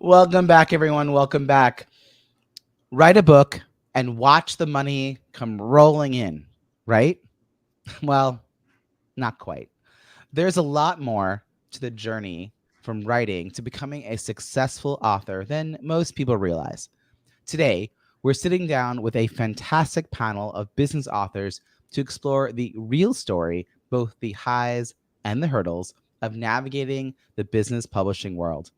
Welcome back, everyone. Welcome back. Write a book and watch the money come rolling in, right? Well, not quite. There's a lot more to the journey from writing to becoming a successful author than most people realize. Today, we're sitting down with a fantastic panel of business authors to explore the real story, both the highs and the hurdles of navigating the business publishing world.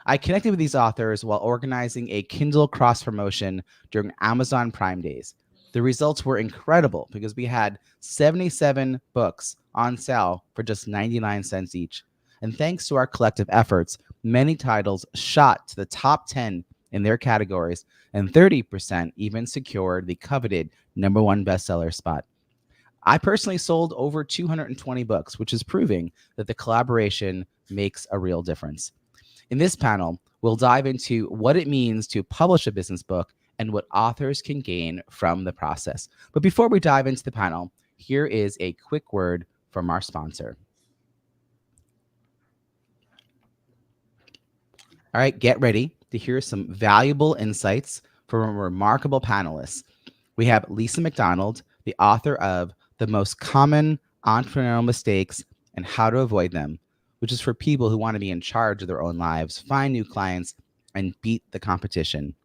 I connected with these authors while organizing a Kindle cross promotion during Amazon Prime Days. The results were incredible because we had 77 books on sale for just 99 cents each. And thanks to our collective efforts, many titles shot to the top 10 in their categories, and 30% even secured the coveted number one bestseller spot. I personally sold over 220 books, which is proving that the collaboration makes a real difference. In this panel, we'll dive into what it means to publish a business book and what authors can gain from the process. But before we dive into the panel, here is a quick word from our sponsor. All right, get ready to hear some valuable insights from a remarkable panelists. We have Lisa MacDonald, the author of The Most Common Entrepreneurial Mistakes and How to Avoid Them, which is for people who want to be in charge of their own lives, find new clients, and beat the competition.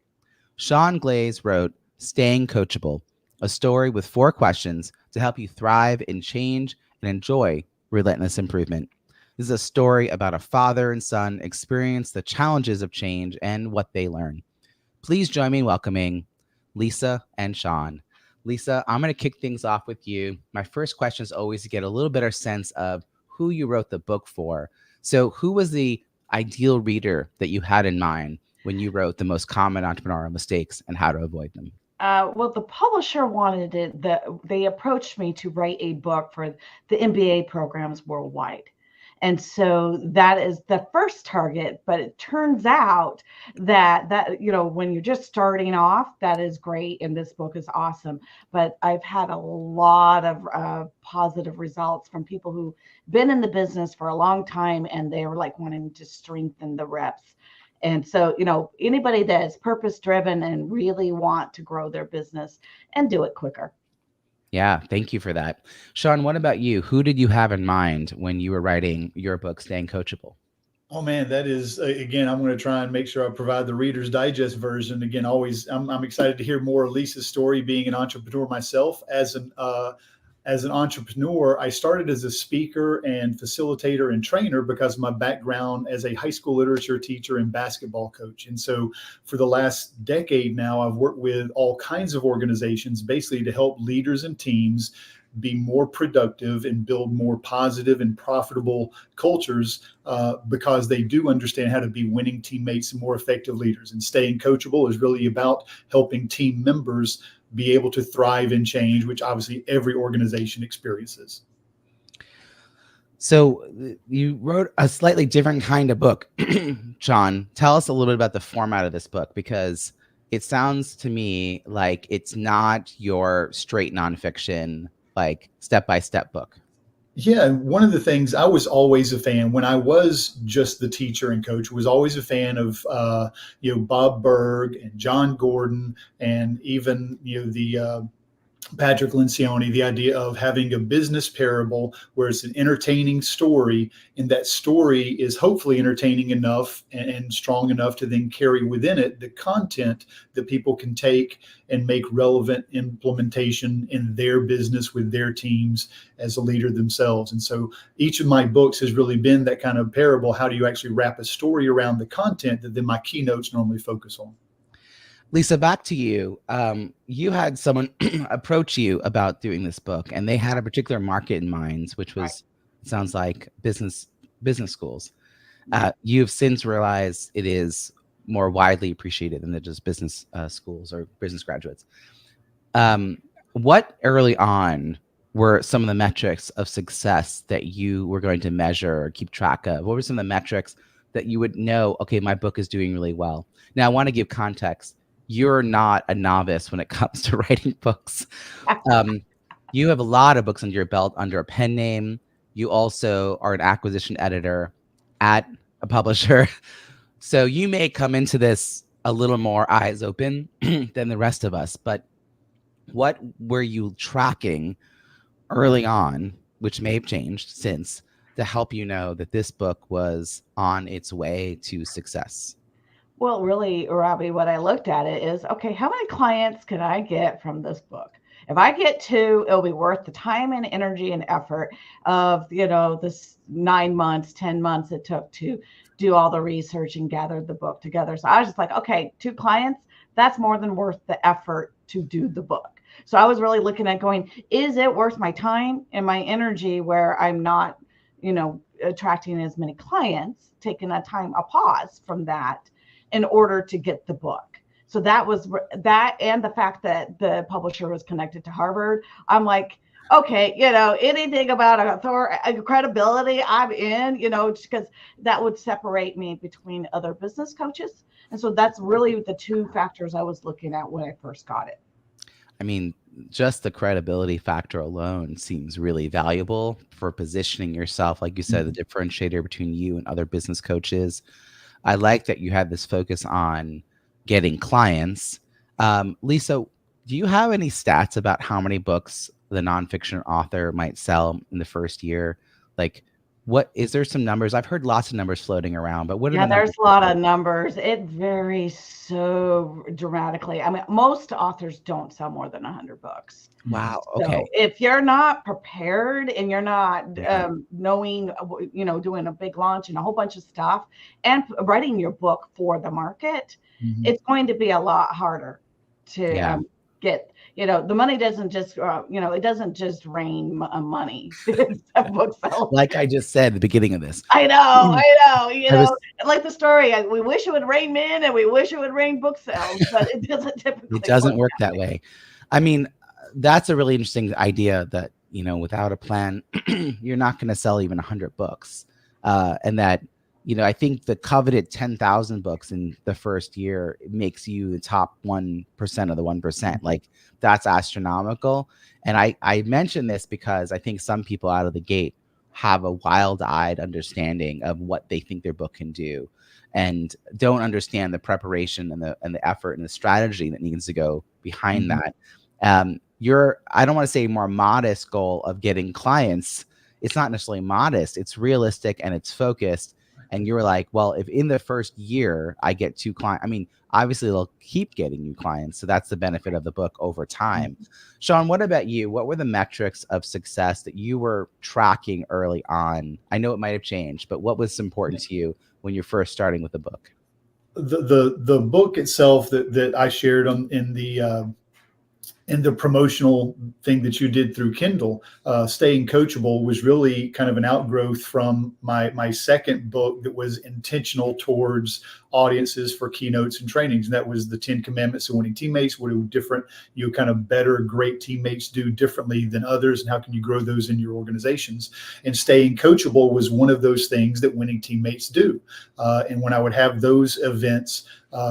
Sean Glaze wrote Staying Coachable, a story with 4 questions to help you thrive in change and enjoy relentless improvement. This is a story about a father and son experience the challenges of change and what they learn. Please join me in welcoming Lisa and Sean. Lisa, I'm going to kick things off with you. My first question is always to get a little better sense of who you wrote the book for. So who was the ideal reader that you had in mind when you wrote The Most Common Entrepreneurial Mistakes and How to Avoid Them? Well, the publisher wanted it. They approached me to write a book for the MBA programs worldwide. And so that is the first target, but it turns out that when you're just starting off, that is great, and this book is awesome. But I've had a lot of positive results from people who've been in the business for a long time, and they were like wanting to strengthen the reps. And so, anybody that is purpose driven and really want to grow their business and do it quicker. Yeah, thank you for that. Sean, what about you? Who did you have in mind when you were writing your book, Staying Coachable? Oh man, that is again. I'm going to try and make sure I provide the Reader's Digest version. Again, always, I'm excited to hear more of Lisa's story. Being an entrepreneur myself, as an entrepreneur, I started as a speaker and facilitator and trainer because of my background as a high school literature teacher and basketball coach. And so, for the last decade now, I've worked with all kinds of organizations, basically to help leaders and teams be more productive and build more positive and profitable cultures because they do understand how to be winning teammates and more effective leaders. And staying coachable is really about helping team members be able to thrive in change, which obviously every organization experiences. So you wrote a slightly different kind of book. John, tell us a little bit about the format of this book, because it sounds to me like it's not your straight nonfiction, like step-by-step book. Yeah, one of the things I was always a fan when I was just the teacher and coach was always a fan of Bob Berg and John Gordon and even the Patrick Lencioni, the idea of having a business parable where it's an entertaining story, and that story is hopefully entertaining enough and strong enough to then carry within it the content that people can take and make relevant implementation in their business with their teams as a leader themselves. And so each of my books has really been that kind of parable. How do you actually wrap a story around the content that then my keynotes normally focus on? Lisa, back to you. You had someone approach you about doing this book, and they had a particular market in mind, which was, it sounds like, business schools. You've since realized it is more widely appreciated than just business schools or business graduates. What early on were some of the metrics of success that you were going to measure or keep track of? What were some of the metrics that you would know, okay, my book is doing really well? Now, I want to give context. You're not a novice when it comes to writing books. You have a lot of books under your belt under a pen name. You also are an acquisition editor at a publisher. So you may come into this a little more eyes open than the rest of us, but what were you tracking early on, which may have changed since, to help you know that this book was on its way to success? Well, really, Robbie, what I looked at it is, okay, how many clients can I get from this book? If I get two, it'll be worth the time and energy and effort of, this 9 months, 10 months it took to do all the research and gather the book together. So I was just like, okay, two clients, that's more than worth the effort to do the book. So I was really looking at going, is it worth my time and my energy where I'm not, attracting as many clients, taking a pause from that in order to get the book. So that was that, and the fact that the publisher was connected to Harvard. I'm like, okay, anything about credibility, I'm in, because that would separate me between other business coaches. And so that's really the two factors I was looking at when I first got it. I mean, just the credibility factor alone seems really valuable for positioning yourself. Like you said, the differentiator between you and other business coaches. I like that you had this focus on getting clients. Lisa, do you have any stats about how many books the nonfiction author might sell in the first year? Like, what is there some numbers? I've heard lots of numbers floating around, but what are the numbers? There's a lot of numbers. It varies so dramatically. I mean, most authors don't sell more than 100 books. Wow. Okay. So if you're not prepared and you're not knowing, doing a big launch and a whole bunch of stuff and writing your book for the market, it's going to be a lot harder to get. The money doesn't just, it doesn't just rain money. Book sales. Like I just said at the beginning of this. I know. Like the story, we wish it would rain men and we wish it would rain book sales, but it doesn't typically. It doesn't work that way. I mean, that's a really interesting idea that, without a plan, you're not going to sell even 100 books. And that, I think the coveted 10,000 books in the first year makes you the top 1% of the 1%. Like, that's astronomical. And I mention this because I think some people out of the gate have a wild-eyed understanding of what they think their book can do and don't understand the preparation and the effort and the strategy that needs to go behind that. I don't want to say more modest goal of getting clients. It's not necessarily modest. It's realistic and it's focused. And you were like, well, if in the first year I get 2 clients, I mean, obviously they'll keep getting you clients. So that's the benefit of the book over time. Sean, what about you? What were the metrics of success that you were tracking early on? I know it might have changed, but what was important to you when you're first starting with the book? The book itself that I shared in the promotional thing that you did through Kindle, Staying Coachable, was really kind of an outgrowth from my second book that was intentional towards audiences for keynotes and trainings. And that was the 10 Commandments of Winning Teammates. What do different, kind of better, great teammates do differently than others? And how can you grow those in your organizations? And Staying Coachable was one of those things that winning teammates do. And when I would have those events,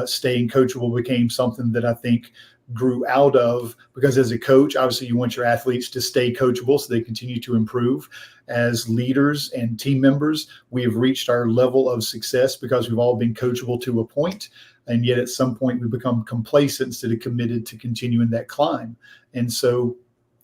Staying Coachable became something that I think grew out of, because as a coach, obviously you want your athletes to stay coachable so they continue to improve. As leaders and team members, we have reached our level of success because we've all been coachable to a point, and yet at some point we become complacent instead of committed to continuing that climb. And so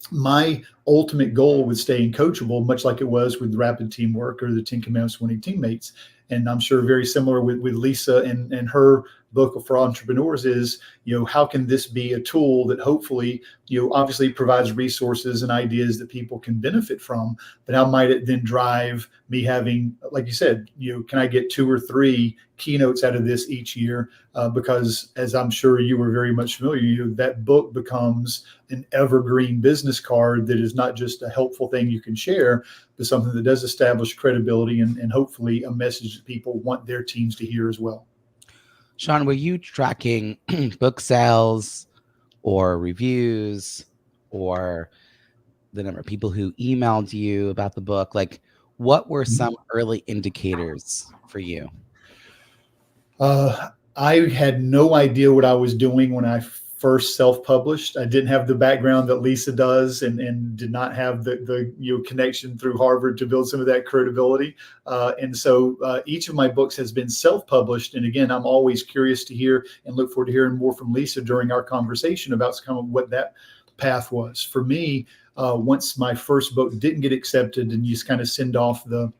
my ultimate goal with Staying Coachable, much like it was with Rapid Teamwork or the 10 Commandments of Winning Teammates, and I'm sure very similar with Lisa and her book for entrepreneurs, is, how can this be a tool that hopefully, obviously provides resources and ideas that people can benefit from, but how might it then drive me having, like you said, can I get 2 or 3 keynotes out of this each year? Because as I'm sure you were very much familiar, that book becomes an evergreen business card that is not just a helpful thing you can share, but something that does establish credibility and hopefully a message that people want their teams to hear as well. Sean, were you tracking book sales or reviews or the number of people who emailed you about the book? Like, what were some early indicators for you? I had no idea what I was doing when I first self-published. I didn't have the background that Lisa does, and did not have the connection through Harvard to build some of that credibility. And so each of my books has been self-published. And again, I'm always curious to hear and look forward to hearing more from Lisa during our conversation about kind of what that path was. For me, once my first book didn't get accepted and you just kind of send off the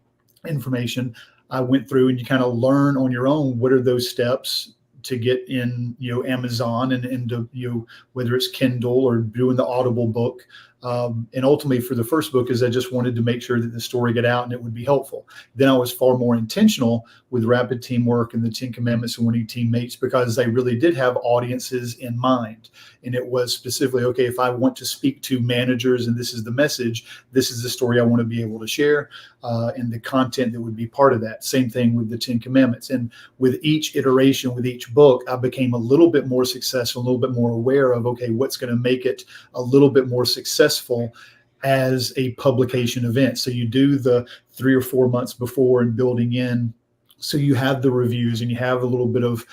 information, I went through and you kind of learn on your own what are those steps to get in, Amazon and into, whether it's Kindle or doing the Audible book. And ultimately for the first book is I just wanted to make sure that the story got out and it would be helpful. Then I was far more intentional with rapid teamwork and the 10 Commandments and winning teammates, because I really did have audiences in mind. And it was specifically, okay, if I want to speak to managers and this is the message, this is the story I want to be able to share, and the content that would be part of that. Same thing with the 10 Commandments. And with each iteration, with each book, I became a little bit more successful, a little bit more aware of, okay, what's going to make it a little bit more successful as a publication event. So you do the 3 or 4 months before and building in, so you have the reviews and you have a little bit of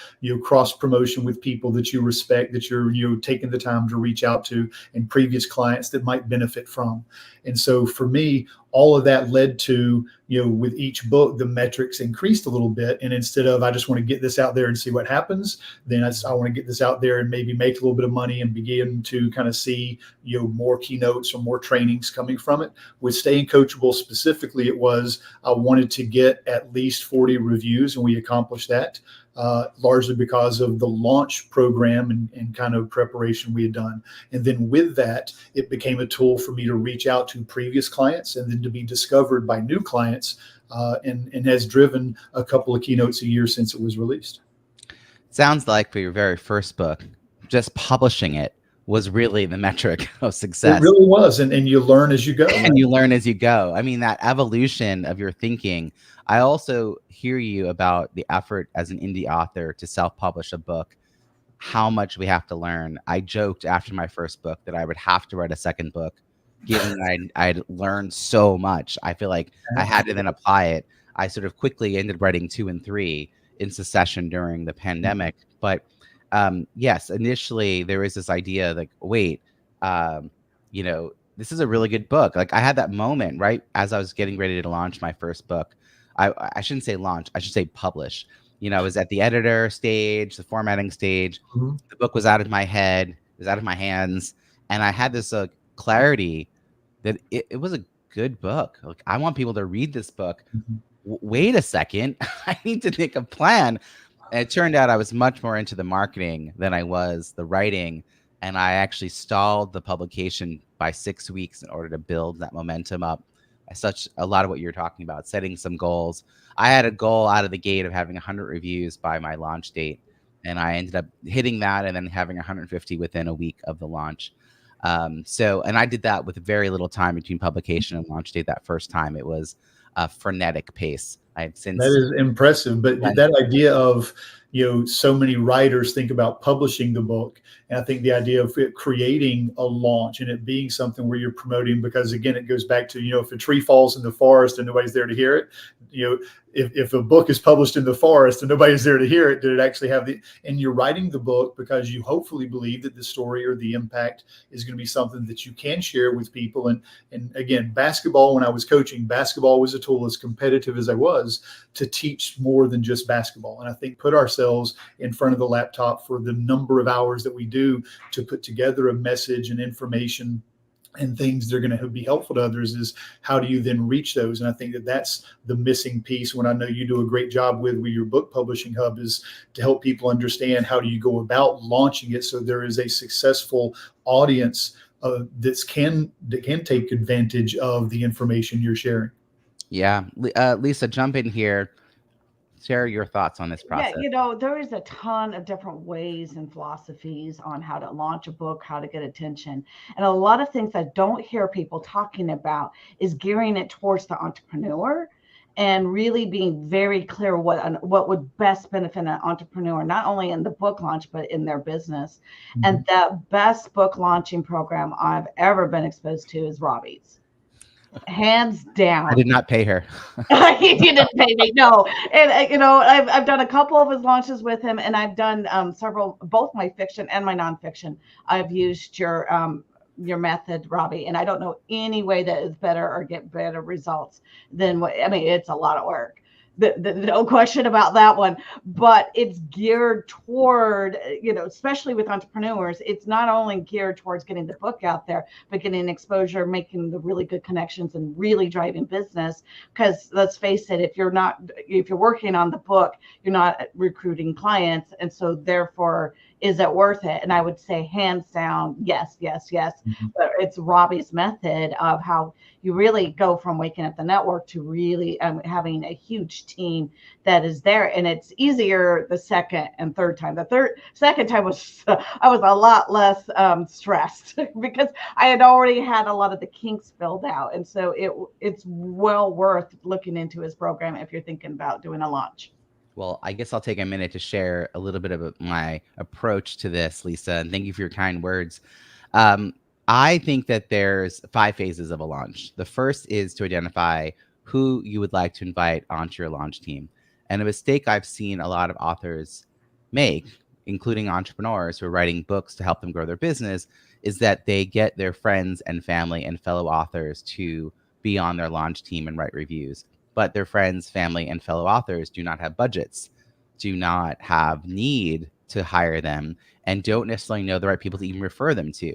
cross promotion with people that you respect, that you're taking the time to reach out to, and previous clients that might benefit from. And so for me, all of that led to, with each book, the metrics increased a little bit. And instead of, I just want to get this out there and see what happens, then I want to get this out there and maybe make a little bit of money and begin to kind of see, more keynotes or more trainings coming from it. With Staying Coachable specifically, it was, I wanted to get at least 40 reviews, and we accomplished that. Largely because of the launch program and kind of preparation we had done. And then with that, it became a tool for me to reach out to previous clients and then to be discovered by new clients, and has driven a couple of keynotes a year since it was released. Sounds like for your very first book, just publishing it was really the metric of success. It really was. And you learn as you go. And you learn as you go. I mean, that evolution of your thinking. I also hear you about the effort as an indie author to self-publish a book, how much we have to learn. I joked after my first book that I would have to write a second book, given that I'd learned so much. I feel like I had to then apply it. I sort of quickly ended writing 2 and 3 in succession during the pandemic. But yes, initially there was this idea like, wait, this is a really good book. Like I had that moment right as I was getting ready to launch my first book. I shouldn't say launch, I should say publish. I was at the editor stage, the formatting stage. Mm-hmm. The book was out of my head, it was out of my hands. And I had this clarity that it was a good book. Like I want people to read this book. Mm-hmm. Wait a second, I need to make a plan. And it turned out I was much more into the marketing than I was the writing. And I actually stalled the publication by 6 weeks in order to build that momentum up. A lot of what you're talking about, setting some goals. I had a goal out of the gate of having 100 reviews by my launch date, and I ended up hitting that and then having 150 within a week of the launch. And I did that with very little time between publication and launch date. That first time, it was a frenetic pace. I've since that is impressive, but that idea of so many writers think about publishing the book, and I think the idea of it creating a launch and it being something where you're promoting, because again, it goes back to if a tree falls in the forest and nobody's there to hear it, if a book is published in the forest and nobody's there to hear it, did it actually have and you're writing the book because you hopefully believe that the story or the impact is going to be something that you can share with people. And again, basketball, when I was coaching, basketball was a tool, as competitive as I was, to teach more than just basketball. And I think put ourselves in front of the laptop for the number of hours that we do to put together a message and information and things that are going to be helpful to others, is how do you then reach those? And I think that that's the missing piece. When I know you do a great job with your book publishing hub, is to help people understand how do you go about launching it so there is a successful audience that can take advantage of the information you're sharing. Yeah. Lisa, jump in here. Share your thoughts on this process. Yeah, there is a ton of different ways and philosophies on how to launch a book, how to get attention. And a lot of things I don't hear people talking about is gearing it towards the entrepreneur and really being very clear what would best benefit an entrepreneur, not only in the book launch, but in their business. Mm-hmm. And the best book launching program I've ever been exposed to is Robbie's. Hands down. I did not pay her. He didn't pay me, no. And I've done a couple of his launches with him, and I've done several, both my fiction and my nonfiction. I've used your method, Robbie, and I don't know any way that is better or get better results than what. I mean, it's a lot of work. No question about that one, but it's geared toward, especially with entrepreneurs, it's not only geared towards getting the book out there, but getting exposure, making the really good connections, and really driving business. Because let's face it, if you're working on the book, you're not recruiting clients. And so therefore, is it worth it? And I would say hands down, yes, yes, yes. Mm-hmm. But it's Robbie's method of how you really go from waking up the network to really having a huge team that is there. And it's easier the second and third time. The second time was I was a lot less stressed because I had already had a lot of the kinks filled out. And so it's well worth looking into his program if you're thinking about doing a launch. Well, I guess I'll take a minute to share a little bit of my approach to this, Lisa, and thank you for your kind words. I think that there's 5 phases of a launch. The first is to identify who you would like to invite onto your launch team. And a mistake I've seen a lot of authors make, including entrepreneurs who are writing books to help them grow their business, is that they get their friends and family and fellow authors to be on their launch team and write reviews. But their friends, family, and fellow authors do not have budgets, do not have need to hire them, and don't necessarily know the right people to even refer them to.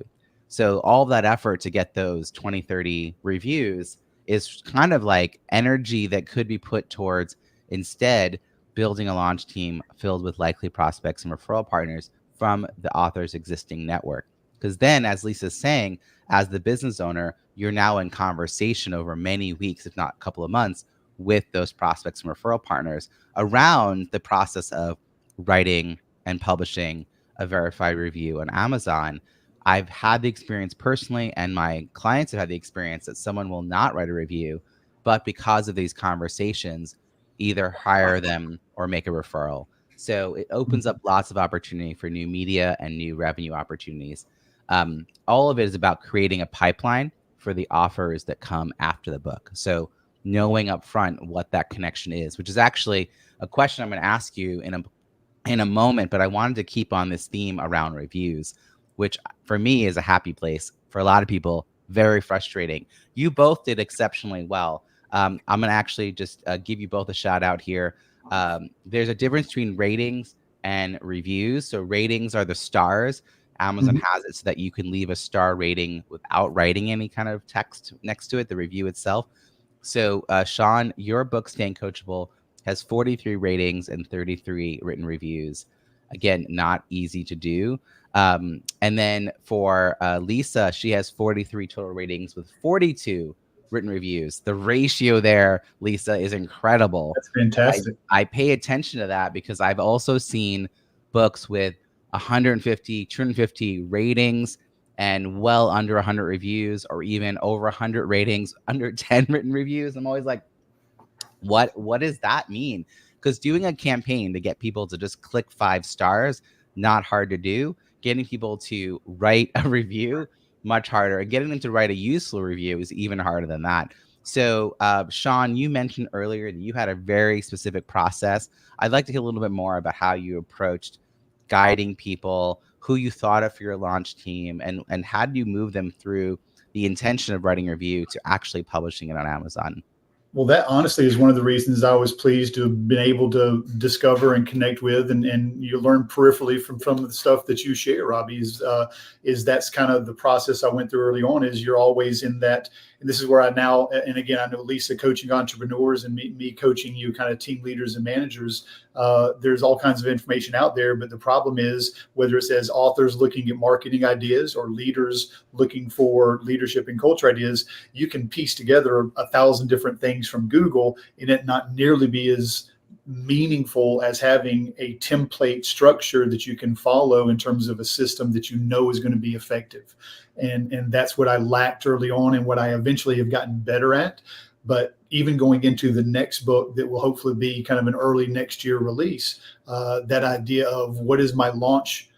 So all of that effort to get those 20, 30 reviews is kind of like energy that could be put towards instead building a launch team filled with likely prospects and referral partners from the author's existing network. Because then, as Lisa's saying, as the business owner, you're now in conversation over many weeks, if not a couple of months, with those prospects and referral partners around the process of writing and publishing a verified review on Amazon. I've had the experience personally, and my clients have had the experience that someone will not write a review, but because of these conversations, either hire them or make a referral. So it opens up lots of opportunity for new media and new revenue opportunities. All of it is about creating a pipeline for the offers that come after the book. So knowing up front what that connection is, which is actually a question I'm going to ask you in a moment, but I wanted to keep on this theme around reviews, which for me is a happy place. For a lot of people, very frustrating. You both did exceptionally well. I'm going to actually just give you both a shout out here. There's a difference between ratings and reviews. So ratings are the stars. Amazon has it so that you can leave a star rating without writing any kind of text next to it, the review itself. So, Sean, your book, Staying Coachable, has 43 ratings and 33 written reviews. Again, not easy to do. And then for Lisa, she has 43 total ratings with 42 written reviews. The ratio there, Lisa, is incredible. That's fantastic. I pay attention to that because I've also seen books with 150, 250 ratings and well under 100 reviews, or even over 100 ratings, under 10 written reviews. I'm always like, what does that mean? Because doing a campaign to get people to just click 5 stars, not hard to do. Getting people to write a review, much harder. And getting them to write a useful review is even harder than that. So, Sean, you mentioned earlier that you had a very specific process. I'd like to hear a little bit more about how you approached guiding people, who you thought of for your launch team, and how do you move them through the intention of writing a review to actually publishing it on Amazon? Well, that honestly is one of the reasons I was pleased to have been able to discover and connect with, and you learn peripherally from some of the stuff that you share, Robbie, is that's kind of the process I went through early on. Is you're always in that, and this is where I now, and again, I know Lisa coaching entrepreneurs and me coaching you kind of team leaders and managers. There's all kinds of information out there, but the problem is whether it says authors looking at marketing ideas or leaders looking for leadership and culture ideas, you can piece together 1,000 different things from Google and it not nearly be as meaningful as having a template structure that you can follow in terms of a system that you know is going to be effective. And that's what I lacked early on and what I eventually have gotten better at. But even going into the next book that will hopefully be kind of an early next year release, that idea of what is my launch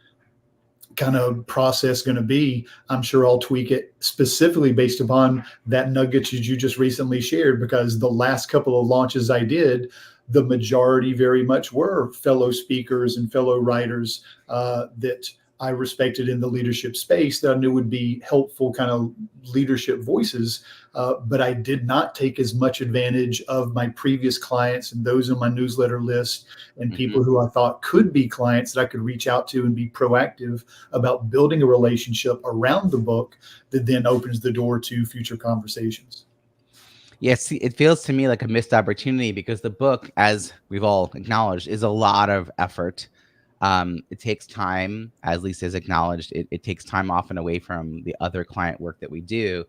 kind of process going to be, I'm sure I'll tweak it specifically based upon that nugget that you just recently shared, because the last couple of launches I did, the majority very much were fellow speakers and fellow writers that I respected in the leadership space that I knew would be helpful kind of leadership voices. But I did not take as much advantage of my previous clients and those on my newsletter list and people who I thought could be clients that I could reach out to and be proactive about building a relationship around the book that then opens the door to future conversations. Yes, it feels to me like a missed opportunity because the book, as we've all acknowledged, is a lot of effort. It takes time, as Lisa has acknowledged, it takes time off and away from the other client work that we do.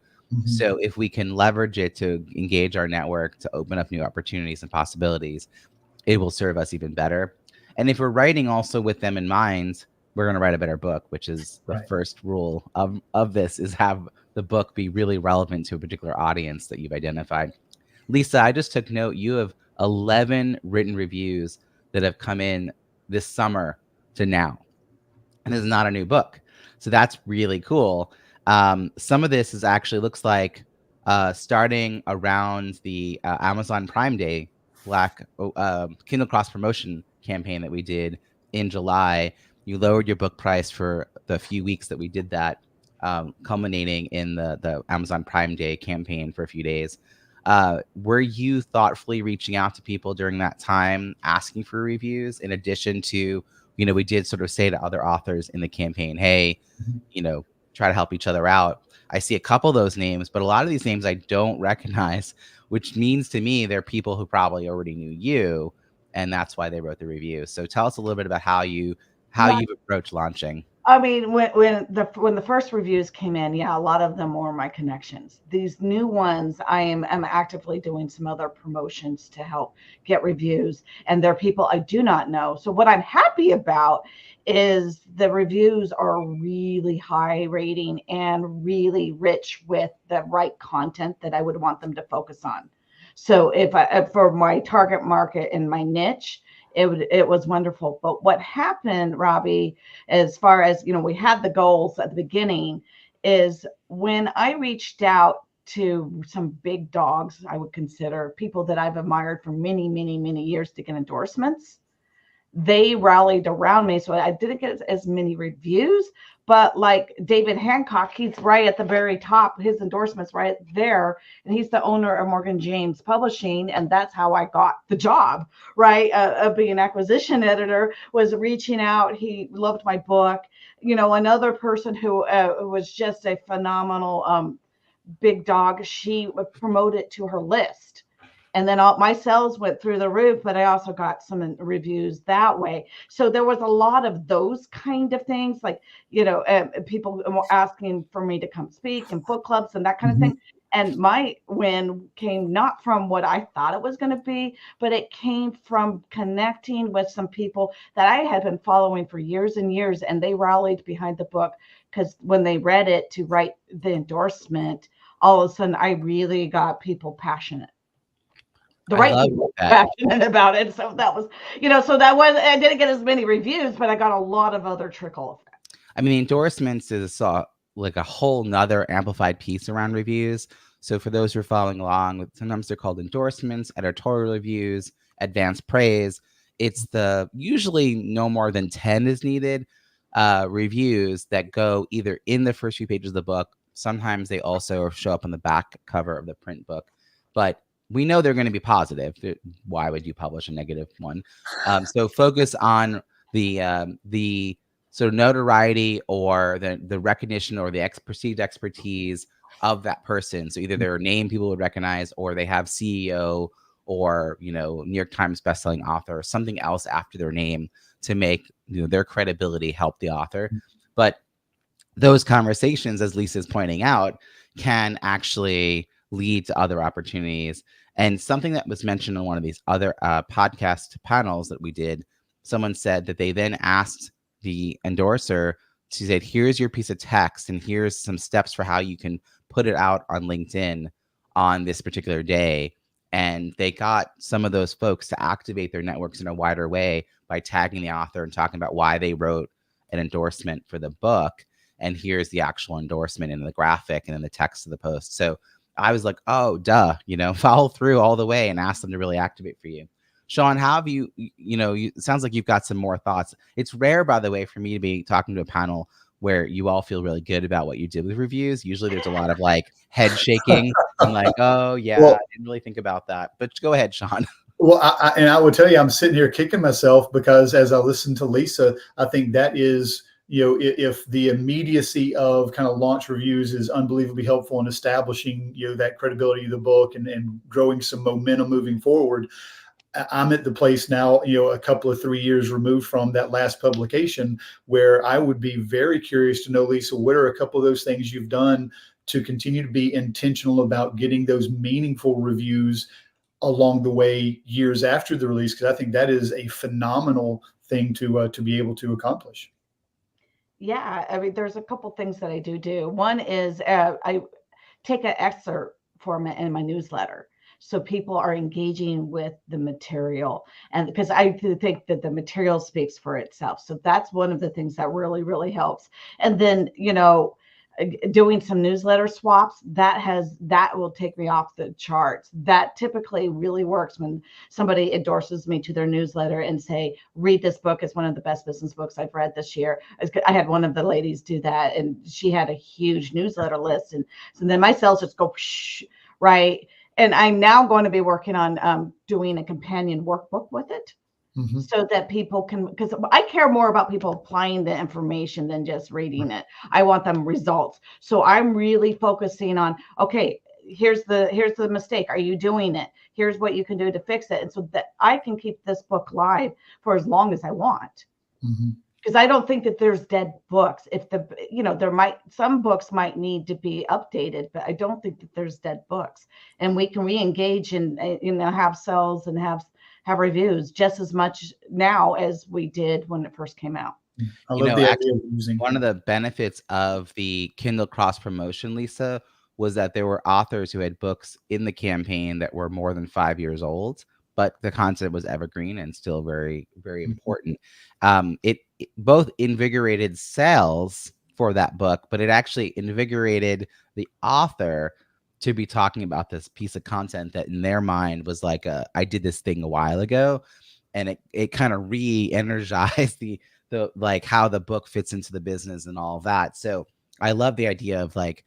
So if we can leverage it to engage our network, to open up new opportunities and possibilities, it will serve us even better. And if we're writing also with them in mind, we're going to write a better book, which is the first rule of this, is have the book be really relevant to a particular audience that you've identified. Lisa, I just took note. You have 11 written reviews that have come in this summer to now. And this is not a new book. So that's really cool. Some of this is actually looks like starting around the Amazon Prime Day Kindle cross promotion campaign that we did in July. You lowered your book price for the few weeks that we did that, culminating in the Amazon Prime Day campaign for a few days. Were you thoughtfully reaching out to people during that time, asking for reviews, in addition to, we did sort of say to other authors in the campaign, hey, try to help each other out. I see a couple of those names, but a lot of these names I don't recognize, which means to me they're people who probably already knew you, and that's why they wrote the review. So tell us a little bit about how you've approached launching. I mean, when the first reviews came in, yeah, a lot of them were my connections. These new ones, I'm actively doing some other promotions to help get reviews, and they're people I do not know. So what I'm happy about is the reviews are really high rating and really rich with the right content that I would want them to focus on. So if for my target market and my niche, it was wonderful. But what happened, Robbie, as far as, we had the goals at the beginning, is when I reached out to some big dogs, I would consider people that I've admired for many, many, many years to get endorsements, they rallied around me. So I didn't get as many reviews, but like David Hancock, he's right at the very top, his endorsement's right there. And he's the owner of Morgan James Publishing. And that's how I got the job, right? Of being an acquisition editor, was reaching out. He loved my book. Another person who was just a phenomenal big dog, she would promote it to her list. And then my sales went through the roof, but I also got some reviews that way. So there was a lot of those kind of things, like, people asking for me to come speak in book clubs and that kind of thing. And my win came not from what I thought it was going to be, but it came from connecting with some people that I had been following for years and years. And they rallied behind the book because when they read it to write the endorsement, all of a sudden I really got people passionate. The right people passionate about it. So that was, so that was, I didn't get as many reviews, but I got a lot of other trickle effects. I mean, endorsements is like a whole nother amplified piece around reviews. So for those who are following along, sometimes they're called endorsements, editorial reviews, advanced praise. It's usually no more than 10 is needed, reviews that go either in the first few pages of the book. Sometimes they also show up on the back cover of the print book, but we know they're going to be positive. Why would you publish a negative one? So focus on the sort of notoriety or the recognition or the perceived expertise of that person. So either their name people would recognize, or they have CEO or New York Times bestselling author or something else after their name to make their credibility help the author. But those conversations, as Lisa's pointing out, can actually lead to other opportunities. And something that was mentioned on one of these other podcast panels that we did, someone said that they then asked the endorser to say, here's your piece of text and here's some steps for how you can put it out on LinkedIn on this particular day. And they got some of those folks to activate their networks in a wider way by tagging the author and talking about why they wrote an endorsement for the book, and here's the actual endorsement in the graphic and in the text of the post. So I was like, oh, duh, follow through all the way and ask them to really activate for you. Sean, how have you, it sounds like you've got some more thoughts. It's rare, by the way, for me to be talking to a panel where you all feel really good about what you did with reviews. Usually there's a lot of like head shaking and like, oh yeah, I didn't really think about that. But go ahead, Sean. Well, I will tell you, I'm sitting here kicking myself because as I listen to Lisa, I think that is, if the immediacy of kind of launch reviews is unbelievably helpful in establishing, that credibility of the book and growing some momentum moving forward. I'm at the place now, a couple of 3 years removed from that last publication, where I would be very curious to know, Lisa, what are a couple of those things you've done to continue to be intentional about getting those meaningful reviews along the way years after the release? Because I think that is a phenomenal thing to be able to accomplish. Yeah, I mean, there's a couple things that I do. One is I take an excerpt format in my newsletter, so people are engaging with the material, and because I think that the material speaks for itself. So that's one of the things that really, really helps. And then, doing some newsletter swaps, that will take me off the charts. That typically really works when somebody endorses me to their newsletter and say, read this book. It's one of the best business books I've read this year. I had one of the ladies do that, and she had a huge newsletter list. And so then my sales just go, right? And I'm now going to be working on doing a companion workbook with it. Mm-hmm. So that people can, because I care more about people applying the information than just reading it. I want them results. So I'm really focusing on, okay, here's the mistake. Are you doing it? Here's what you can do to fix it. And so that I can keep this book live for as long as I want. Mm-hmm. Because I don't think that there's dead books. If some books might need to be updated, but I don't think that there's dead books. And we can re-engage and have sales and have reviews just as much now as we did when it first came out. I love the idea of using one of the benefits of the Kindle cross promotion, Lisa, was that there were authors who had books in the campaign that were more than 5 years old, but the content was evergreen and still very, very important. It both invigorated sales for that book, but it actually invigorated the author to be talking about this piece of content that in their mind was like, I did this thing a while ago, and it kind of re-energized the like how the book fits into the business and all of that. So I love the idea of like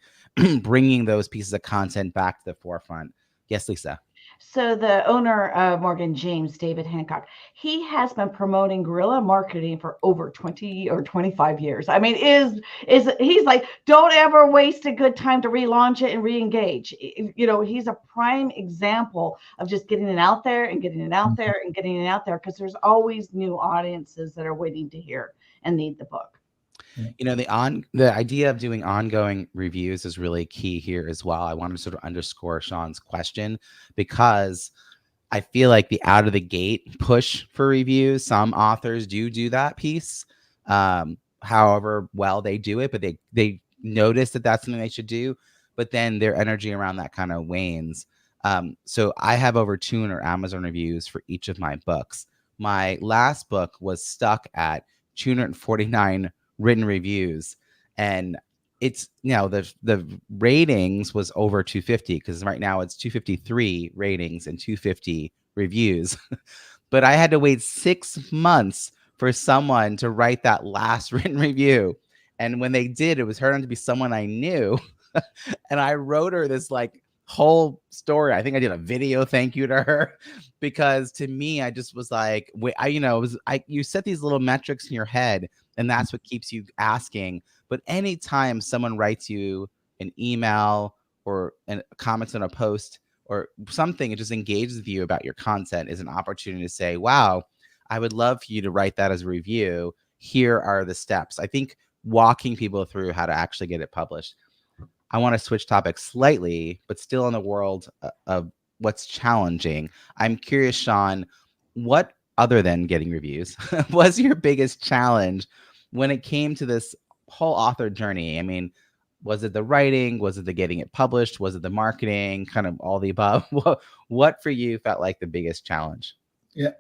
bringing those pieces of content back to the forefront. Yes, Lisa. So the owner of Morgan James, David Hancock, he has been promoting guerrilla marketing for over 20 or 25 years. I mean, he's like, don't ever waste a good time to relaunch it and re-engage. He's a prime example of just getting it out there and getting it out there and getting it out there, because there's always new audiences that are waiting to hear and need the book. The idea of doing ongoing reviews is really key here as well. I want to sort of underscore Sean's question, because I feel like the out of the gate push for reviews, some authors do that piece, however well they do it, but they notice that that's something they should do, but then their energy around that kind of wanes. So I have over 200 Amazon reviews for each of my books. My last book was stuck at 249 written reviews, and it's the ratings was over 250, because right now it's 253 ratings and 250 reviews. But I had to wait 6 months for someone to write that last written review, and when they did, it was turned out to be someone I knew. And I wrote her this like whole story. I think I did a video thank you to her, because to me, I just was like, you set these little metrics in your head, and that's what keeps you asking. But anytime someone writes you an email or comments on a post or something, it just engages with you about your content, is an opportunity to say, wow, I would love for you to write that as a review. Here are the steps. I think walking people through how to actually get it published. I want to switch topics slightly, but still in the world of what's challenging. I'm curious, Sean, what other than getting reviews was your biggest challenge when it came to this whole author journey? I mean, was it the writing? Was it the getting it published? Was it the marketing? Kind of all the above? What for you felt like the biggest challenge? Yeah.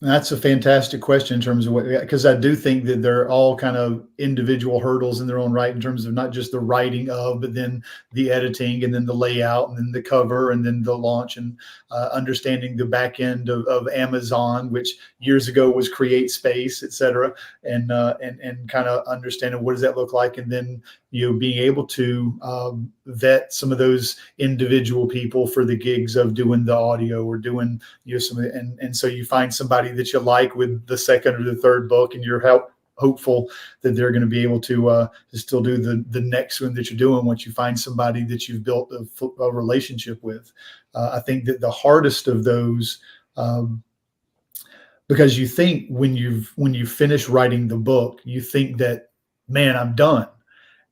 That's a fantastic question in terms of what, because I do think that they're all kind of individual hurdles in their own right in terms of not just the writing of, but then the editing and then the layout and then the cover and then the launch and understanding the back end of Amazon, which years ago was Create Space, et cetera, and kind of understanding what does that look like, and then being able to vet some of those individual people for the gigs of doing the audio or doing some of the, and so you find somebody that you like with the second or the third book, and you're hopeful that they're going to be able to still do the next one that you're doing once you find somebody that you've built a relationship with. I think that the hardest of those, because you think when you finish writing the book, you think that, man, I'm done.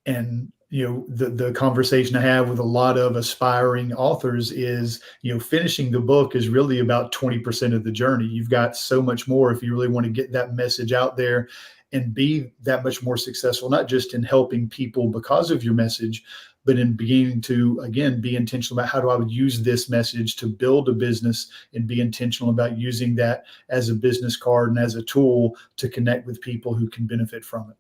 And the conversation I have with a lot of aspiring authors is, finishing the book is really about 20% of the journey. You've got so much more if you really want to get that message out there and be that much more successful, not just in helping people because of your message, but in beginning to, again, be intentional about how do I use this message to build a business, and be intentional about using that as a business card and as a tool to connect with people who can benefit from it.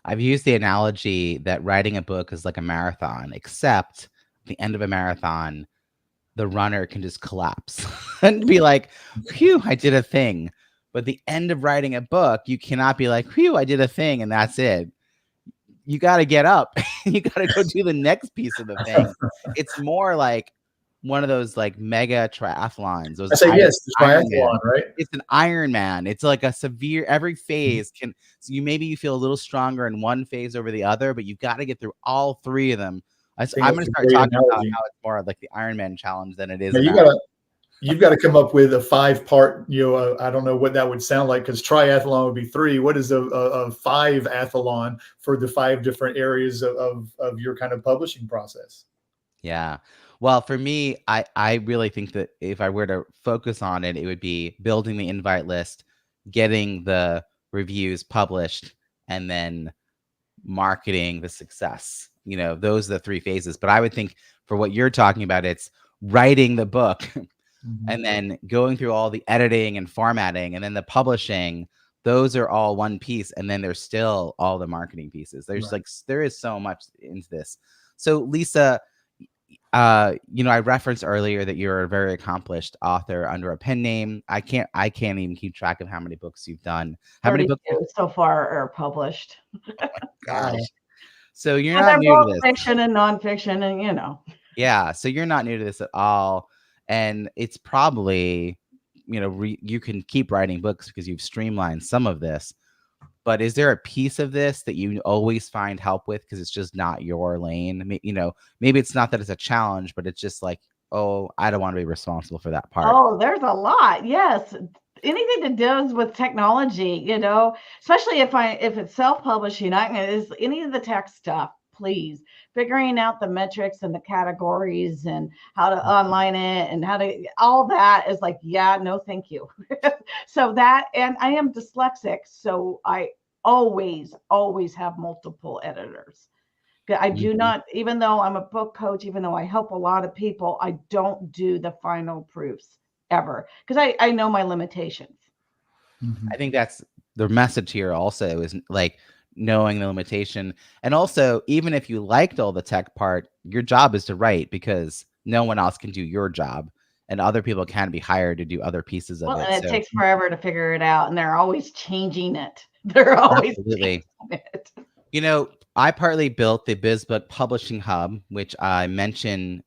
I've used the analogy that writing a book is like a marathon, except at the end of a marathon, the runner can just collapse and be like, phew, I did a thing. But the end of writing a book, you cannot be like, phew, I did a thing and that's it. You got to get up. You got to go do the next piece of the thing. It's more like one of those like mega triathlons. Those I say yes, the triathlon, right? It's an Ironman. It's like a severe, every phase can, so you feel a little stronger in one phase over the other, but you've got to get through all three of them. I'm going to start talking about how it's more like the Ironman challenge than it is. Now you've got to come up with a 5-part, I don't know what that would sound like, because triathlon would be 3. What is a 5-athlon for the 5 different areas of your kind of publishing process? Yeah. Well, for me, I really think that if I were to focus on it, it would be building the invite list, getting the reviews published, and then marketing the success. Those are the 3 phases. But I would think for what you're talking about, it's writing the book and then going through all the editing and formatting and then the publishing. Those are all one piece. And then there's still all the marketing pieces. There's there is so much into this. So Lisa, I referenced earlier that you're a very accomplished author under a pen name. I can't even keep track of how many books you've done. How many books so far are published? Oh my gosh. So you're not new to this. Fiction and nonfiction, and Yeah. So you're not new to this at all. And it's probably, you can keep writing books because you've streamlined some of this. But is there a piece of this that you always find help with because it's just not your lane? Maybe it's not that it's a challenge, but it's just like, oh, I don't want to be responsible for that part. Oh, there's a lot. Yes. Anything that does with technology, especially if it's self-publishing, is any of the tech stuff, please. Figuring out the metrics and the categories and how to online it and all that is like, yeah, no, thank you. So that, and I am dyslexic, so I always have multiple editors. I do not, even though I'm a book coach, even though I help a lot of people, I don't do the final proofs ever because I know my limitations. I think that's the message here also is like knowing the limitation. And also, even if you liked all the tech part, your job is to write because no one else can do your job and other people can be hired to do other pieces of it. And it takes forever to figure it out and they're always changing it. They're always changing it. I partly built the BizBook Publishing Hub, which I mentioned,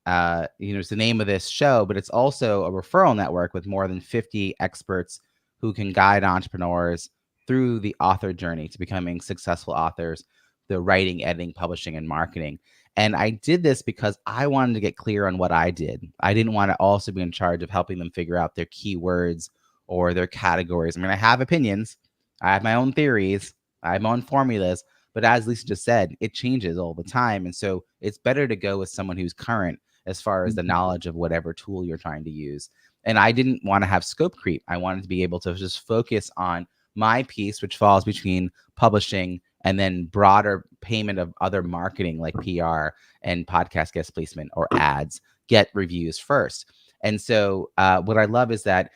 is the name of this show, but it's also a referral network with more than 50 experts who can guide entrepreneurs through the author journey to becoming successful authors, the writing, editing, publishing, and marketing. And I did this because I wanted to get clear on what I did. I didn't want to also be in charge of helping them figure out their keywords or their categories. I mean, I have opinions. I have my own theories. I have my own formulas. But as Lisa just said, it changes all the time. And so it's better to go with someone who's current as far as the knowledge of whatever tool you're trying to use. And I didn't want to have scope creep. I wanted to be able to just focus on my piece, which falls between publishing and then broader payment of other marketing like PR and podcast guest placement or ads, get reviews first. And so what I love is that,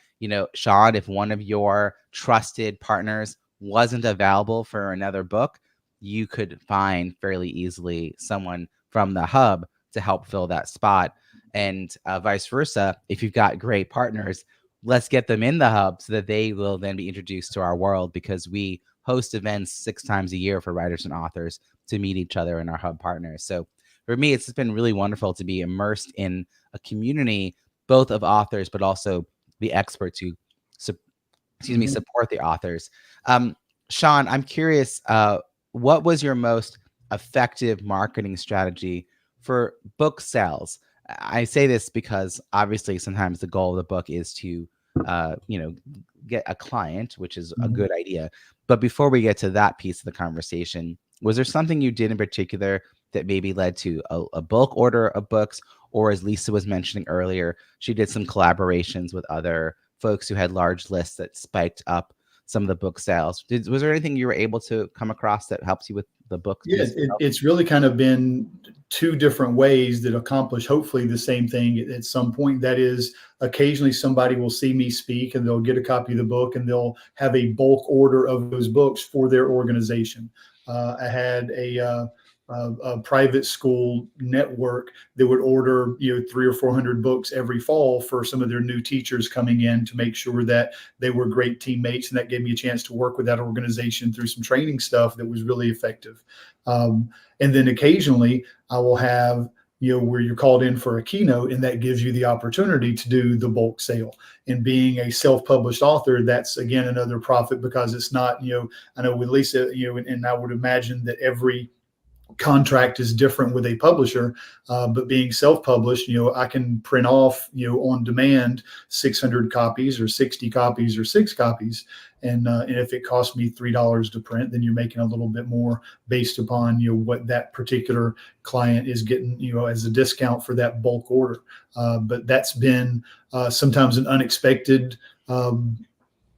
Sean, if one of your trusted partners wasn't available for another book, you could find fairly easily someone from the hub to help fill that spot. And vice versa, if you've got great partners, let's get them in the hub so that they will then be introduced to our world, because we host events 6 times a year for writers and authors to meet each other and our hub partners. So for me, it's been really wonderful to be immersed in a community, both of authors, but also the experts who support the authors. Sean, I'm curious, what was your most effective marketing strategy for book sales? I say this because obviously sometimes the goal of the book is to, get a client, which is a good idea. But before we get to that piece of the conversation, was there something you did in particular that maybe led to a bulk order of books? Or as Lisa was mentioning earlier, she did some collaborations with other folks who had large lists that spiked up some of the book sales. Was there anything you were able to come across that helps you with the book? Yeah, it's really kind of been two different ways that accomplish hopefully the same thing at some point. That is, occasionally somebody will see me speak and they'll get a copy of the book and they'll have a bulk order of those books for their organization. I had a private school network that would order 300 or 400 books every fall for some of their new teachers coming in to make sure that they were great teammates, and that gave me a chance to work with that organization through some training stuff that was really effective. And then occasionally I will have where you're called in for a keynote, and that gives you the opportunity to do the bulk sale. And being a self-published author, that's again another profit, because it's not, I know with Lisa, and I would imagine that every contract is different with a publisher, but being self-published, I can print off, on demand 600 copies or 60 copies or 6 copies. And if it costs me $3 to print, then you're making a little bit more based upon, what that particular client is getting, as a discount for that bulk order. But that's been sometimes an unexpected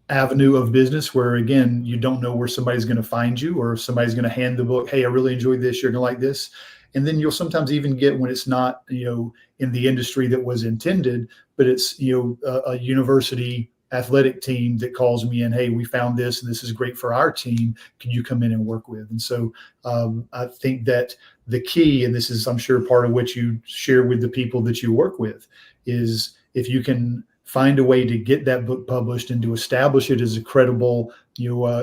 avenue of business where, again, you don't know where somebody's going to find you, or if somebody's going to hand the book, hey, I really enjoyed this, you're going to like this. And then you'll sometimes even get, when it's not, in the industry that was intended, but it's, a university athletic team that calls me and, hey, we found this and this is great for our team. Can you come in and work with? And so I think that the key, and this is, I'm sure, part of what you share with the people that you work with, is if you can find a way to get that book published and to establish it as a credible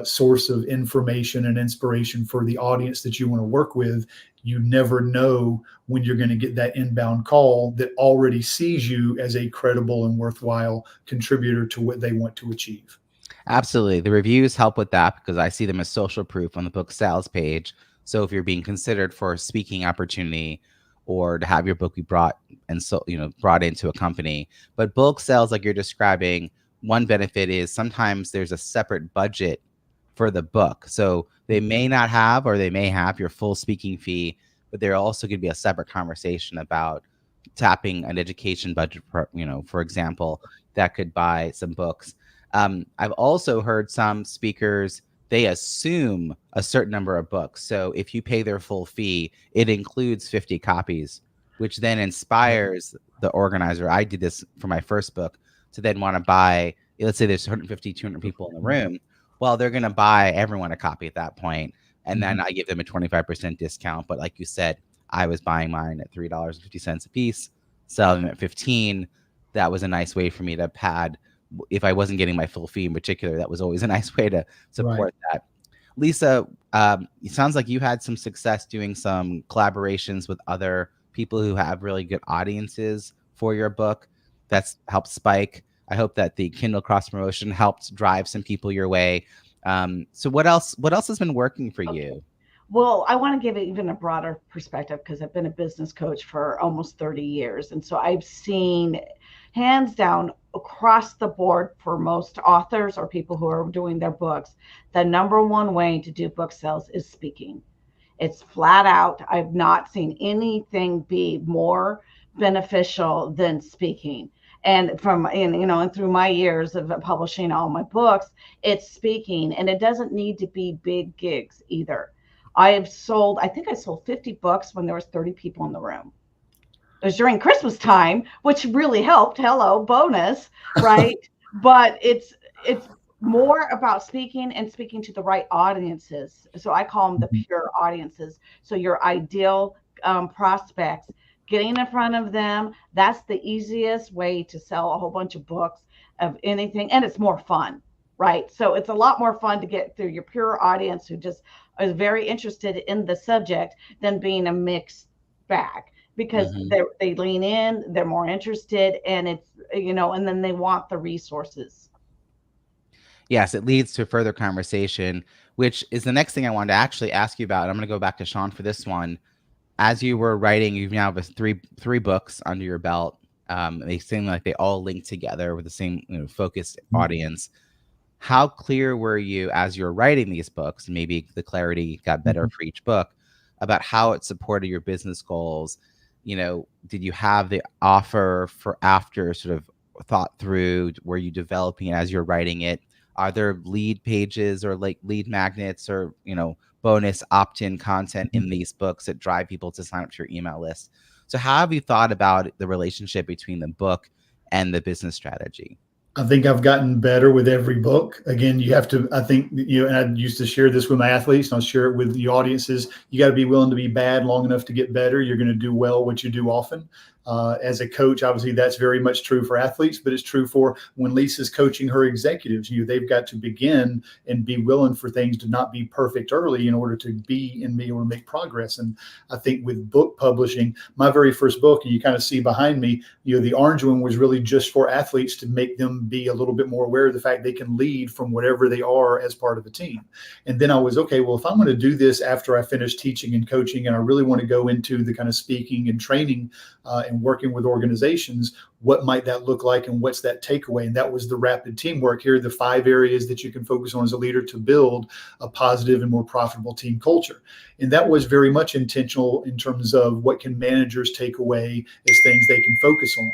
source of information and inspiration for the audience that you want to work with, you never know when you're going to get that inbound call that already sees you as a credible and worthwhile contributor to what they want to achieve. Absolutely. The reviews help with that, because I see them as social proof on the book sales page. So if you're being considered for a speaking opportunity, or to have your book be brought into a company. But bulk sales, like you're describing, one benefit is sometimes there's a separate budget for the book. So they may not have, or they may have your full speaking fee, but there also could be a separate conversation about tapping an education budget, for example, that could buy some books. I've also heard some speakers, they assume a certain number of books. So if you pay their full fee, it includes 50 copies, which then inspires the organizer. I did this for my first book, to then want to buy, let's say there's 150, 200 people in the room. Well, they're going to buy everyone a copy at that point. And then I give them a 25% discount. But like you said, I was buying mine at $3.50 a piece, selling them at $15. That was a nice way for me to pad. If I wasn't getting my full fee in particular, that was always a nice way to support that. Lisa, it sounds like you had some success doing some collaborations with other people who have really good audiences for your book. That's helped spike. I hope that the Kindle cross promotion helped drive some people your way. So what else has been working for you? Well, I want to give it even a broader perspective, because I've been a business coach for almost 30 years. And so I've seen, hands down, across the board, for most authors or people who are doing their books, the number one way to do book sales is speaking. It's flat out. I've not seen anything be more beneficial than speaking. And and through my years of publishing all my books, it's speaking, and it doesn't need to be big gigs either. I think I sold 50 books when there was 30 people in the room. It was during Christmas time, which really helped. Hello, bonus, right? but it's more about speaking and speaking to the right audiences. So I call them the pure audiences. So your ideal prospects, getting in front of them. That's the easiest way to sell a whole bunch of books of anything, and it's more fun, right? So it's a lot more fun to get through your pure audience who just is very interested in the subject than being a mixed bag, because they lean in, they're more interested, and it's, and then they want the resources. Yes, it leads to further conversation, which is the next thing I wanted to actually ask you about. I'm going to go back to Sean for this one. As you were writing, you've now have three books under your belt. They seem like they all link together with the same focused audience. How clear were you as you were writing these books? Maybe the clarity got better for each book about how it supported your business goals. Did you have the offer for after sort of thought through? Were you developing it as you're writing it? Are there lead pages or like lead magnets or, bonus opt-in content in these books that drive people to sign up to your email list? So how have you thought about the relationship between the book and the business strategy? I think I've gotten better with every book. Again, you have to, I think, and I used to share this with my athletes, and I'll share it with the audiences. You got to be willing to be bad long enough to get better. You're going to do well what you do often. As a coach, obviously, that's very much true for athletes, but it's true for when Lisa's coaching her executives. They've got to begin and be willing for things to not be perfect early in order to be able to make progress. And I think with book publishing, my very first book, and you kind of see behind me, the orange one was really just for athletes to make them be a little bit more aware of the fact they can lead from whatever they are as part of the team. And then I was, okay, well, if I'm going to do this after I finish teaching and coaching, and I really want to go into the kind of speaking and training and working with organizations, what might that look like and what's that takeaway? And that was the rapid teamwork. Here are the 5 areas that you can focus on as a leader to build a positive and more profitable team culture. And that was very much intentional in terms of what can managers take away as things they can focus on.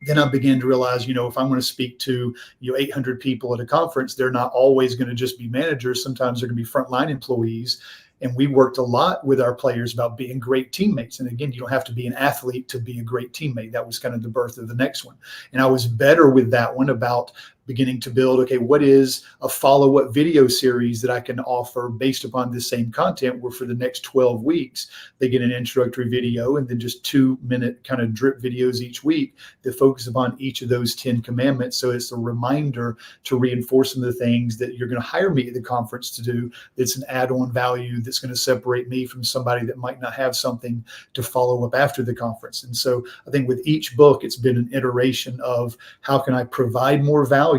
Then I began to realize, if I'm going to speak to 800 people at a conference, they're not always going to just be managers. Sometimes they're going to be frontline employees. And we worked a lot with our players about being great teammates. And again, you don't have to be an athlete to be a great teammate. That was kind of the birth of the next one. And I was better with that one about beginning to build, okay, what is a follow-up video series that I can offer based upon this same content, where for the next 12 weeks, they get an introductory video and then just 2-minute kind of drip videos each week that focus upon each of those 10 commandments. So it's a reminder to reinforce some of the things that you're going to hire me at the conference to do. That's an add-on value that's going to separate me from somebody that might not have something to follow up after the conference. And so I think with each book, it's been an iteration of how can I provide more value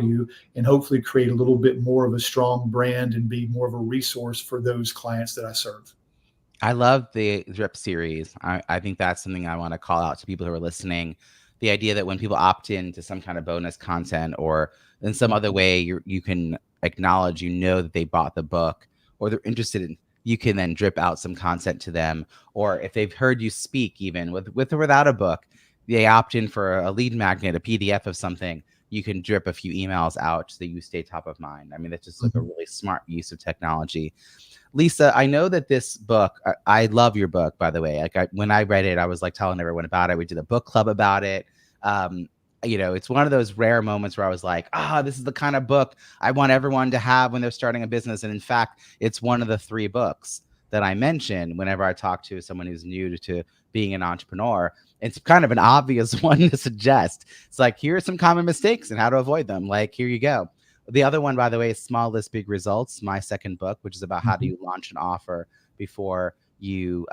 and hopefully create a little bit more of a strong brand and be more of a resource for those clients that I serve. I love the drip series. I think that's something I want to call out to people who are listening. The idea that when people opt in to some kind of bonus content or in some other way, you can acknowledge, that they bought the book or they're interested in, you can then drip out some content to them. Or if they've heard you speak, even with or without a book, they opt in for a lead magnet, a PDF of something, you can drip a few emails out so that you stay top of mind. I mean, that's just like a really smart use of technology. Lisa, I know that this book, I love your book, by the way. Like when I read it, I was like telling everyone about it. We did a book club about it. It's one of those rare moments where I was like, this is the kind of book I want everyone to have when they're starting a business. And in fact, it's one of the 3 books that I mention whenever I talk to someone who's new to being an entrepreneur. It's kind of an obvious one to suggest. It's like, here are some common mistakes and how to avoid them. Like, here you go. The other one, by the way, is Small List, Big Results, my second book, which is about how do you launch an offer before you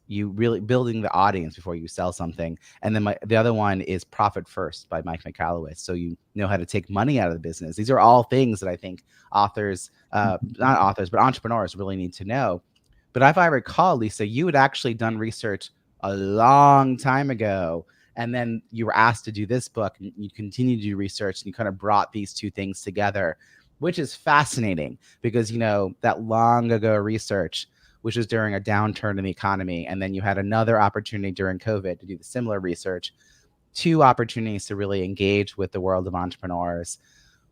really building the audience before you sell something. And then the other one is Profit First by Mike McAlloway. So you know how to take money out of the business. These are all things that I think authors, not authors, but entrepreneurs really need to know. But if I recall, Lisa, you had actually done research a long time ago, and then you were asked to do this book, and you continued to do research, and you kind of brought these 2 things together, which is fascinating because, that long ago research, which was during a downturn in the economy, and then you had another opportunity during COVID to do the similar research, 2 opportunities to really engage with the world of entrepreneurs.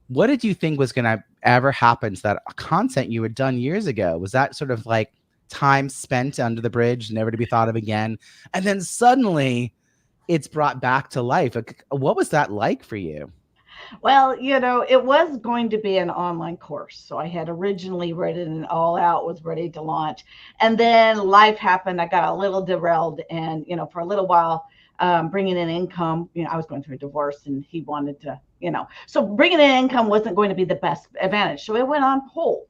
What did you think was going to ever happen to that content you had done years ago? Was that sort of like time spent under the bridge, never to be thought of again? And then suddenly it's brought back to life. What was that like for you? Well, it was going to be an online course. So I had originally written it all out, was ready to launch. And then life happened. I got a little derailed. And, for a little while, bringing in income, I was going through a divorce and he wanted to, so bringing in income wasn't going to be the best advantage. So it went on hold.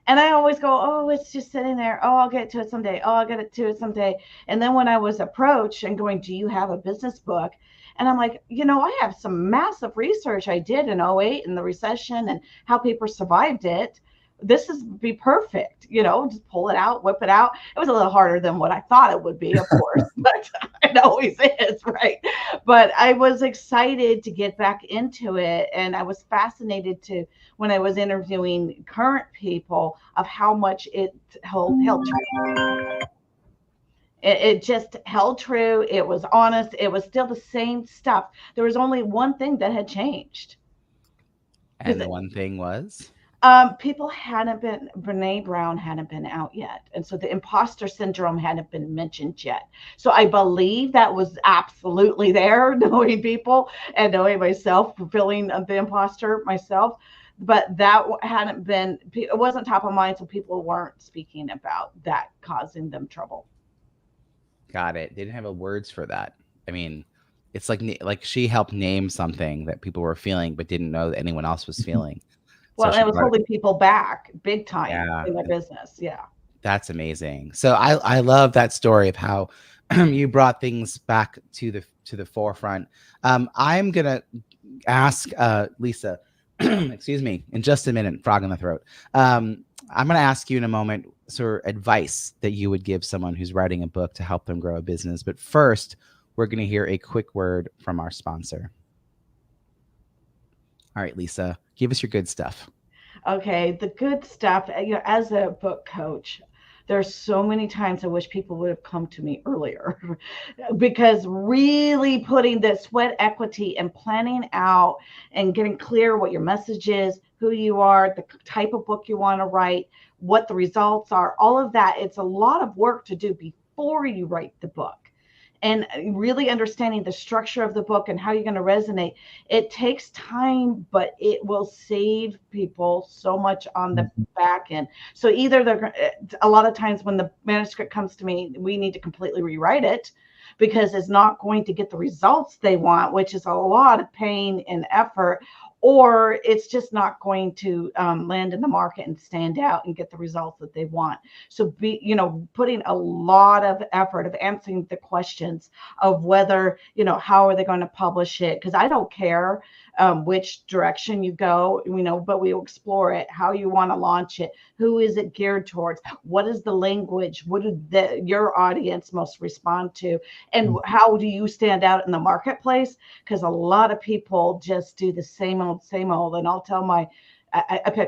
And I always go, oh, it's just sitting there. Oh, I'll get to it someday. Oh, I'll get to it someday. And then when I was approached and going, do you have a business book? And I'm like, I have some massive research I did in '08 and the recession and how people survived it. This is be perfect, just pull it out, whip it out. It was a little harder than what I thought it would be, of course, but it always is, right? But I was excited to get back into it. And I was fascinated to, when I was interviewing current people, of how much it held true. It just held true. It was honest. It was still the same stuff. There was only one thing that had changed. And the one thing was? People Brene Brown hadn't been out yet. And so the imposter syndrome hadn't been mentioned yet. So I believe that was absolutely there, knowing people and knowing myself, feeling the imposter myself. But that hadn't been, it wasn't top of mind. So people weren't speaking about that causing them trouble. Got it. They didn't have a words for that. I mean, it's like she helped name something that people were feeling but didn't know that anyone else was feeling. Well, so it was holding people back big time in their business. Yeah. That's amazing. So I love that story of how you brought things back to the forefront. I'm gonna ask Lisa, excuse me, in just a minute, frog in the throat. I'm gonna ask you in a moment sort of advice that you would give someone who's writing a book to help them grow a business. But first, we're gonna hear a quick word from our sponsor. All right, Lisa, give us your good stuff. Okay, the good stuff, as a book coach, there's so many times I wish people would have come to me earlier because really putting the sweat equity and planning out and getting clear what your message is, who you are, the type of book you want to write, what the results are, all of that. It's a lot of work to do before you write the book. And really understanding the structure of the book and how you're going to resonate. It takes time, but it will save people so much on the back end. So either a lot of times when the manuscript comes to me, we need to completely rewrite it because it's not going to get the results they want, which is a lot of pain and effort, or it's just not going to land in the market and stand out and get the results that they want. So putting a lot of effort of answering the questions of whether, how are they going to publish it? Because I don't care which direction you go, but we explore it, how you want to launch it, who is it geared towards, what is the language, what do your audience most respond to, and how do you stand out in the marketplace? Because a lot of people just do the same old, and I'll tell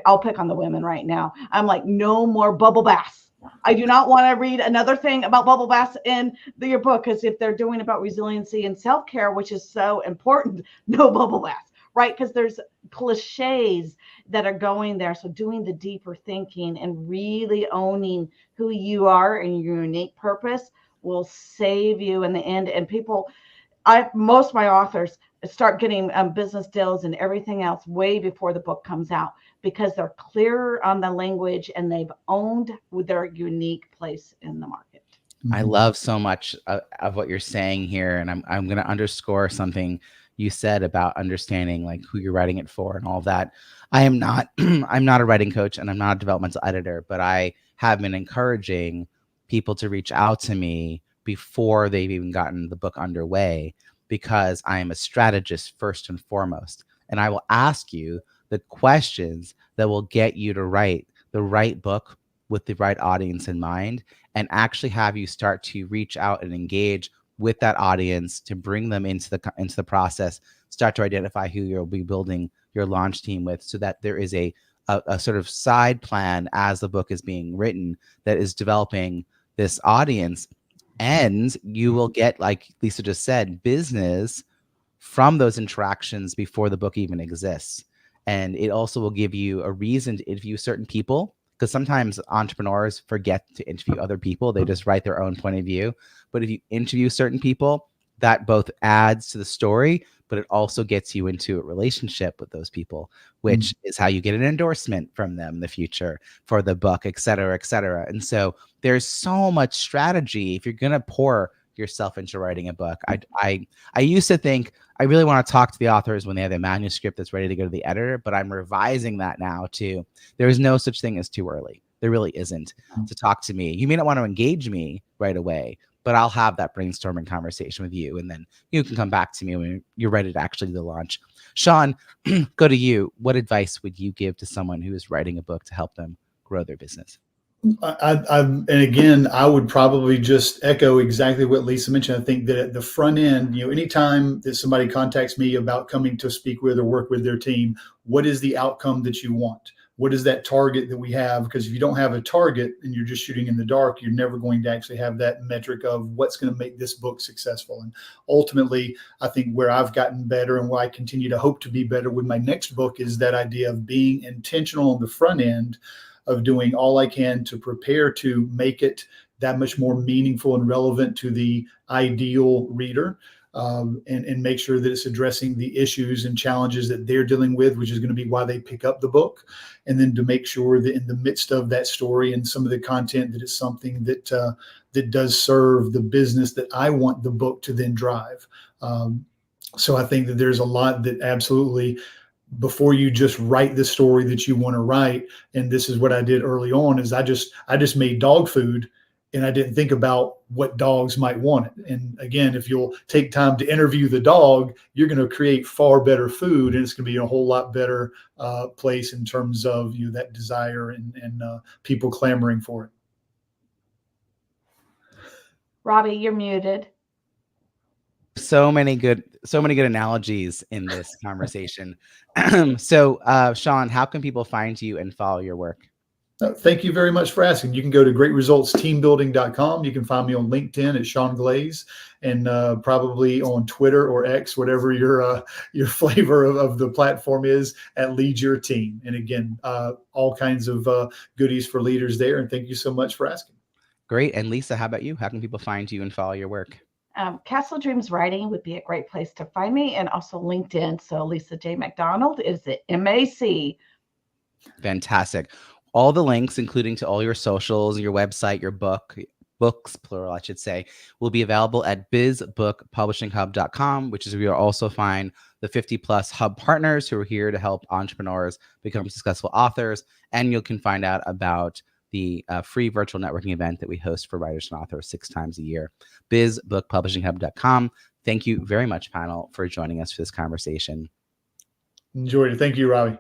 I'll pick on the women right now. I'm like, no more bubble baths. I do not want to read another thing about bubble baths in your book, because if they're doing about resiliency and self-care, which is so important, no bubble baths, right? Because there's cliches that are going there. So doing the deeper thinking and really owning who you are and your unique purpose will save you in the end. And most of my authors start getting business deals and everything else way before the book comes out because they're clear on the language and they've owned their unique place in the market. I love so much of what you're saying here, and I'm going to underscore something you said about understanding like who you're writing it for and all of that. I am not I'm not a writing coach and I'm not a developmental editor, but I have been encouraging people to reach out to me before they've even gotten the book underway, because I am a strategist first and foremost. And I will ask you the questions that will get you to write the right book with the right audience in mind, and actually have you start to reach out and engage with that audience to bring them into the process, start to identify who you'll be building your launch team with, so that there is a sort of side plan as the book is being written that is developing this audience. And you will get, like Lisa just said, business from those interactions before the book even exists. And it also will give you a reason to interview certain people, because sometimes entrepreneurs forget to interview other people. They just write their own point of view. But if you interview certain people, that both adds to the story, but it also gets you into a relationship with those people, which is how you get an endorsement from them in the future for the book, et cetera, et cetera. And so there's so much strategy if you're going to pour yourself into writing a book. I used to think I really want to talk to the authors when they have a manuscript that's ready to go to the editor, but I'm revising that now to there is no such thing as too early. There really isn't to talk to me. You may not want to engage me right away, but I'll have that brainstorming conversation with you, and then you can come back to me when you're ready to actually do the launch. Sean, go to you. What advice would you give to someone who is writing a book to help them grow their business? And again, I would probably just echo exactly what Lisa mentioned. I think that at the front end, anytime that somebody contacts me about coming to speak with or work with their team, what is the outcome that you want? What is that target that we have? Because if you don't have a target and you're just shooting in the dark, you're never going to actually have that metric of what's going to make this book successful. And ultimately, I think where I've gotten better and where I continue to hope to be better with my next book is that idea of being intentional on the front end, of doing all I can to prepare to make it that much more meaningful and relevant to the ideal reader, and make sure that it's addressing the issues and challenges that they're dealing with, which is going to be why they pick up the book. And then to make sure that in the midst of that story and some of the content, that it's something that that does serve the business that I want the book to then drive. So I think that there's a lot that absolutely, before you just write the story that you want to write, and this is what I did early on, is I just made dog food, and I didn't think about what dogs might want it. And again, if you'll take time to interview the dog, you're going to create far better food, and it's going to be a whole lot better place in terms of that desire and people clamoring for it. Robbie, you're muted. So many good analogies in this conversation. So, Sean, how can people find you and follow your work? Thank you very much for asking. You can go to greatresultsteambuilding.com. You can find me on LinkedIn at Sean Glaze, and probably on Twitter or X, whatever your flavor of the platform is, at Lead Your Team. And again, all kinds of goodies for leaders there. And thank you so much for asking. Great. And Lisa, how about you? How can people find you and follow your work? Castle Dreams Writing would be a great place to find me, and also LinkedIn. So Lisa J. MacDonald is the MAC. Fantastic. All the links, including to all your socials, your website, your books, plural, I should say, will be available at bizbookpublishinghub.com, which is where you'll also find the 50 plus hub partners who are here to help entrepreneurs become successful authors. And you can find out about the free virtual networking event that we host for writers and authors 6 times a year. bizbookpublishinghub.com. Thank you very much, panel, for joining us for this conversation. Enjoyed it. Thank you, Robbie.